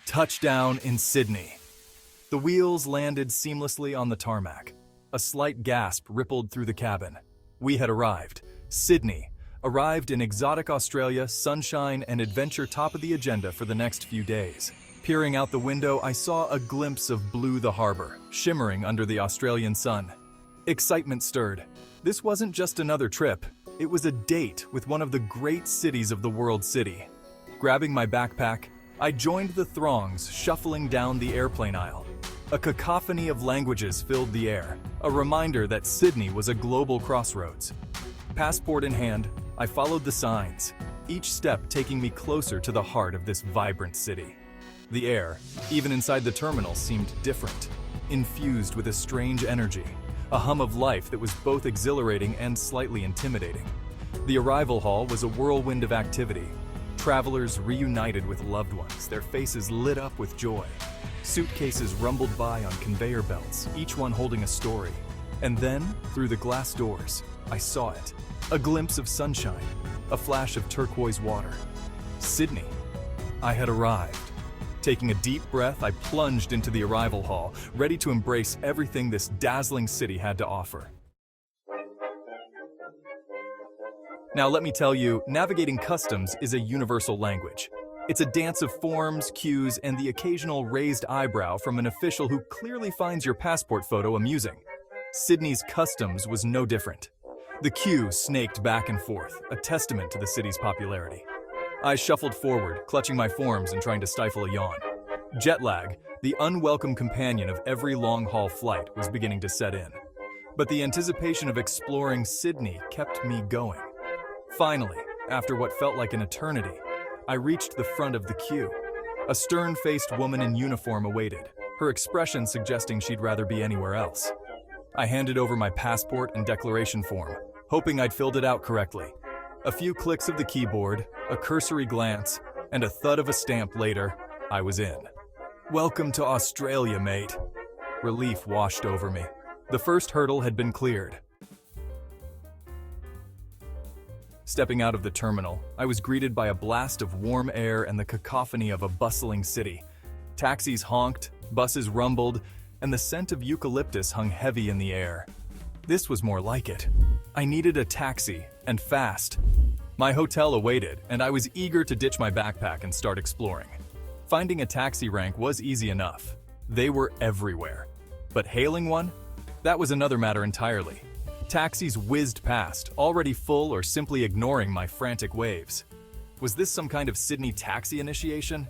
Touchdown in Sydney. The wheels landed seamlessly on the tarmac. A slight gasp rippled through the cabin. We had arrived. Sydney. Arrived in exotic Australia, sunshine and adventure top of the agenda for the next few days. Peering out the window, I saw a glimpse of blue the harbour, shimmering under the Australian sun. Excitement stirred. This wasn't just another trip. It was a date with one of the great cities of the world city. Grabbing my backpack, I joined the throngs shuffling down the airplane aisle. A cacophony of languages filled the air, a reminder that Sydney was a global crossroads. Passport in hand, I followed the signs, each step taking me closer to the heart of this vibrant city. The air, even inside the terminal, seemed different, infused with a strange energy, a hum of life that was both exhilarating and slightly intimidating. The arrival hall was a whirlwind of activity. Travelers reunited with loved ones, their faces lit up with joy. Suitcases rumbled by on conveyor belts, each one holding a story. And then, through the glass doors, I saw it. A glimpse of sunshine, a flash of turquoise water. Sydney. I had arrived. Taking a deep breath, I plunged into the arrival hall, ready to embrace everything this dazzling city had to offer. Now let me tell you, navigating customs is a universal language. It's a dance of forms, cues, and the occasional raised eyebrow from an official who clearly finds your passport photo amusing. Sydney's customs was no different. The queue snaked back and forth, a testament to the city's popularity. I shuffled forward, clutching my forms and trying to stifle a yawn. Jet lag, the unwelcome companion of every long-haul flight, was beginning to set in. But the anticipation of exploring Sydney kept me going. Finally, after what felt like an eternity, I reached the front of the queue. A stern-faced woman in uniform awaited, her expression suggesting she'd rather be anywhere else. I handed over my passport and declaration form, hoping I'd filled it out correctly. A few clicks of the keyboard, a cursory glance, and a thud of a stamp later, I was in. Welcome to Australia, mate. Relief washed over me. The first hurdle had been cleared. Stepping out of the terminal, I was greeted by a blast of warm air and the cacophony of a bustling city. Taxis honked, buses rumbled, and the scent of eucalyptus hung heavy in the air. This was more like it. I needed a taxi, and fast. My hotel awaited, and I was eager to ditch my backpack and start exploring. Finding a taxi rank was easy enough. They were everywhere. But hailing one? That was another matter entirely. Taxis whizzed past, already full or simply ignoring my frantic waves. Was this some kind of Sydney taxi initiation?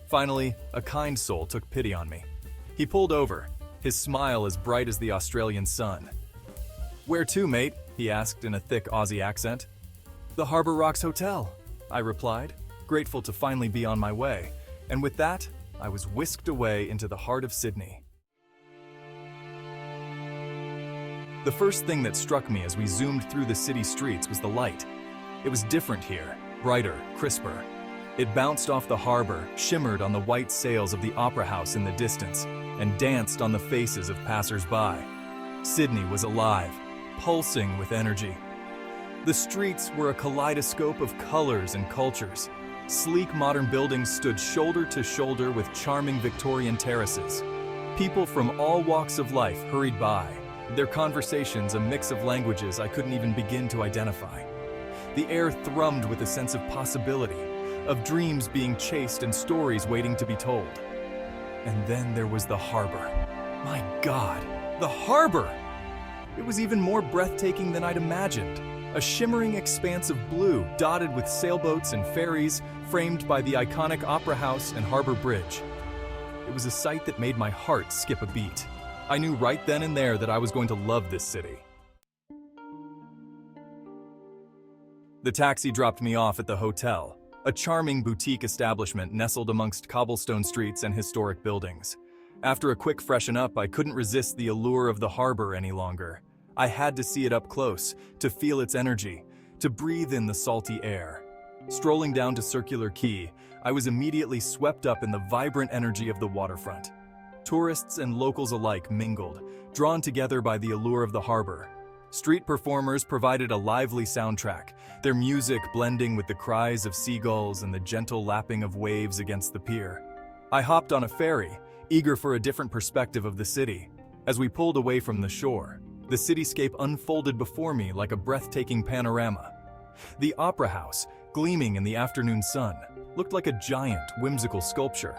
Finally, a kind soul took pity on me. He pulled over, his smile as bright as the Australian sun. "Where to, mate?" he asked in a thick Aussie accent. "The Harbour Rocks Hotel," I replied, grateful to finally be on my way. And with that, I was whisked away into the heart of Sydney. The first thing that struck me as we zoomed through the city streets was the light. It was different here, brighter, crisper. It bounced off the harbour, shimmered on the white sails of the Opera House in the distance, and danced on the faces of passers-by. Sydney was alive, pulsing with energy. The streets were a kaleidoscope of colors and cultures. Sleek modern buildings stood shoulder to shoulder with charming Victorian terraces. People from all walks of life hurried by, their conversations a mix of languages I couldn't even begin to identify. The air thrummed with a sense of possibility, of dreams being chased and stories waiting to be told. And then there was the harbor. My God, the harbor! It was even more breathtaking than I'd imagined. A shimmering expanse of blue, dotted with sailboats and ferries, framed by the iconic Opera House and Harbour Bridge. It was a sight that made my heart skip a beat. I knew right then and there that I was going to love this city. The taxi dropped me off at the hotel, a charming boutique establishment nestled amongst cobblestone streets and historic buildings. After a quick freshen up, I couldn't resist the allure of the harbor any longer. I had to see it up close, to feel its energy, to breathe in the salty air. Strolling down to Circular Quay, I was immediately swept up in the vibrant energy of the waterfront. Tourists and locals alike mingled, drawn together by the allure of the harbor. Street performers provided a lively soundtrack, their music blending with the cries of seagulls and the gentle lapping of waves against the pier. I hopped on a ferry, eager for a different perspective of the city. As we pulled away from the shore, the cityscape unfolded before me like a breathtaking panorama. The Opera House, gleaming in the afternoon sun, looked like a giant, whimsical sculpture.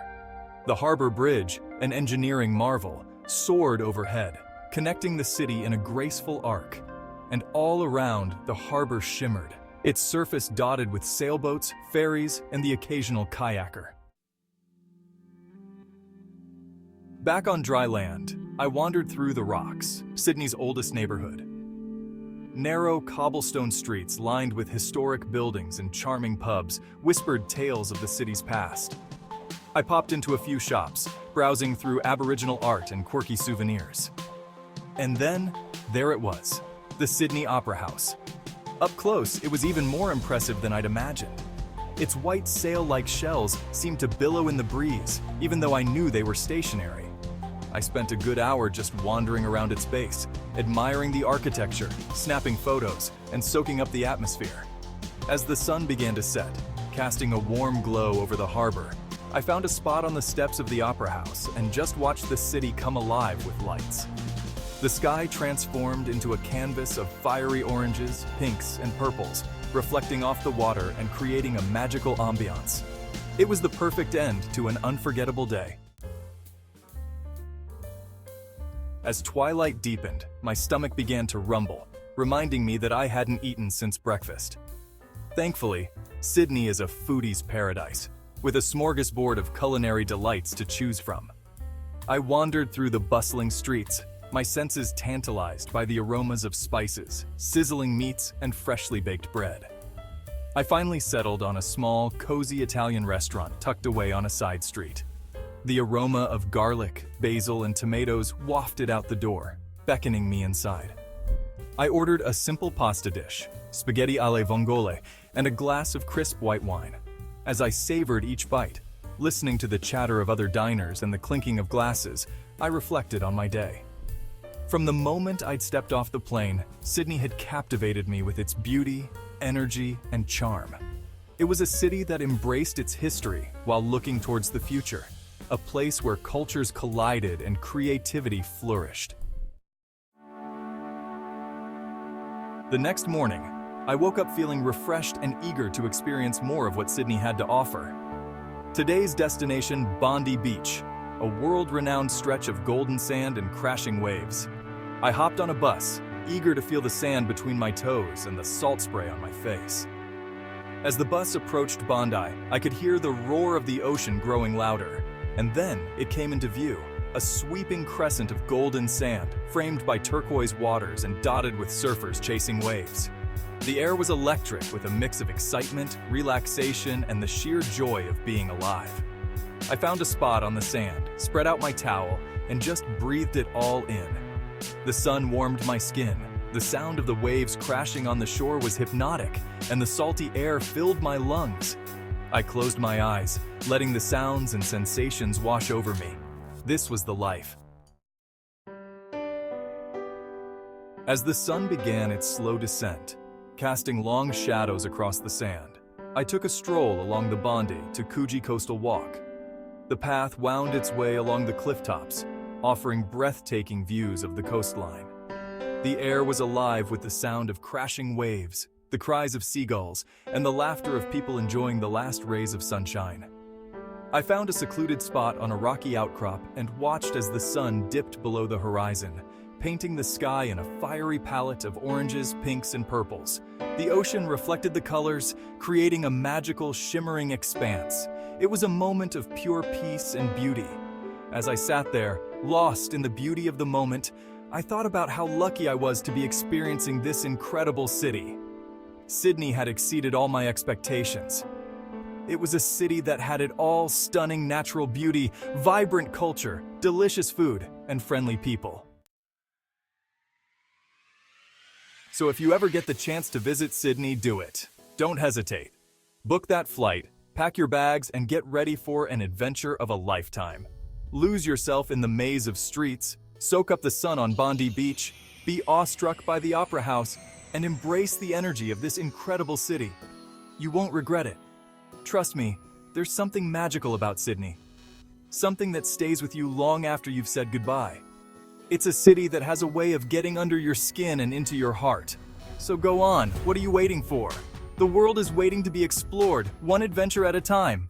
The Harbour Bridge, an engineering marvel, soared overhead, connecting the city in a graceful arc. And all around, the harbor shimmered, its surface dotted with sailboats, ferries, and the occasional kayaker. Back on dry land, I wandered through the Rocks, Sydney's oldest neighborhood. Narrow cobblestone streets lined with historic buildings and charming pubs whispered tales of the city's past. I popped into a few shops, browsing through Aboriginal art and quirky souvenirs. And then, there it was, the Sydney Opera House. Up close, it was even more impressive than I'd imagined. Its white sail-like shells seemed to billow in the breeze, even though I knew they were stationary. I spent a good hour just wandering around its base, admiring the architecture, snapping photos, and soaking up the atmosphere. As the sun began to set, casting a warm glow over the harbor, I found a spot on the steps of the Opera House and just watched the city come alive with lights. The sky transformed into a canvas of fiery oranges, pinks, and purples, reflecting off the water and creating a magical ambiance. It was the perfect end to an unforgettable day. As twilight deepened, my stomach began to rumble, reminding me that I hadn't eaten since breakfast. Thankfully, Sydney is a foodie's paradise, with a smorgasbord of culinary delights to choose from. I wandered through the bustling streets, my senses tantalized by the aromas of spices, sizzling meats, and freshly baked bread. I finally settled on a small, cozy Italian restaurant tucked away on a side street. The aroma of garlic, basil, and tomatoes wafted out the door, beckoning me inside. I ordered a simple pasta dish, spaghetti alle vongole, and a glass of crisp white wine. As I savored each bite, listening to the chatter of other diners and the clinking of glasses, I reflected on my day. From the moment I'd stepped off the plane, Sydney had captivated me with its beauty, energy, and charm. It was a city that embraced its history while looking towards the future, a place where cultures collided and creativity flourished. The next morning, I woke up feeling refreshed and eager to experience more of what Sydney had to offer. Today's destination, Bondi Beach, a world-renowned stretch of golden sand and crashing waves. I hopped on a bus, eager to feel the sand between my toes and the salt spray on my face. As the bus approached Bondi, I could hear the roar of the ocean growing louder. And then it came into view, a sweeping crescent of golden sand, framed by turquoise waters and dotted with surfers chasing waves. The air was electric with a mix of excitement, relaxation, and the sheer joy of being alive. I found a spot on the sand, spread out my towel, and just breathed it all in. The sun warmed my skin, the sound of the waves crashing on the shore was hypnotic, and the salty air filled my lungs. I closed my eyes, letting the sounds and sensations wash over me. This was the life. As the sun began its slow descent, casting long shadows across the sand, I took a stroll along the Bondi to Coogee Coastal Walk. The path wound its way along the cliff tops, offering breathtaking views of the coastline. The air was alive with the sound of crashing waves, the cries of seagulls, and the laughter of people enjoying the last rays of sunshine. I found a secluded spot on a rocky outcrop and watched as the sun dipped below the horizon, painting the sky in a fiery palette of oranges, pinks, and purples. The ocean reflected the colors, creating a magical, shimmering expanse. It was a moment of pure peace and beauty. As I sat there, lost in the beauty of the moment, I thought about how lucky I was to be experiencing this incredible city. Sydney had exceeded all my expectations. It was a city that had it all: stunning natural beauty, vibrant culture, delicious food, and friendly people. So if you ever get the chance to visit Sydney, do it. Don't hesitate. Book that flight, pack your bags, and get ready for an adventure of a lifetime. Lose yourself in the maze of streets, soak up the sun on Bondi Beach, be awestruck by the Opera House, and embrace the energy of this incredible city. You won't regret it. Trust me, there's something magical about Sydney. something that stays with you long after you've said goodbye. It's a city that has a way of getting under your skin and into your heart. So go on, what are you waiting for? The world is waiting to be explored, one adventure at a time.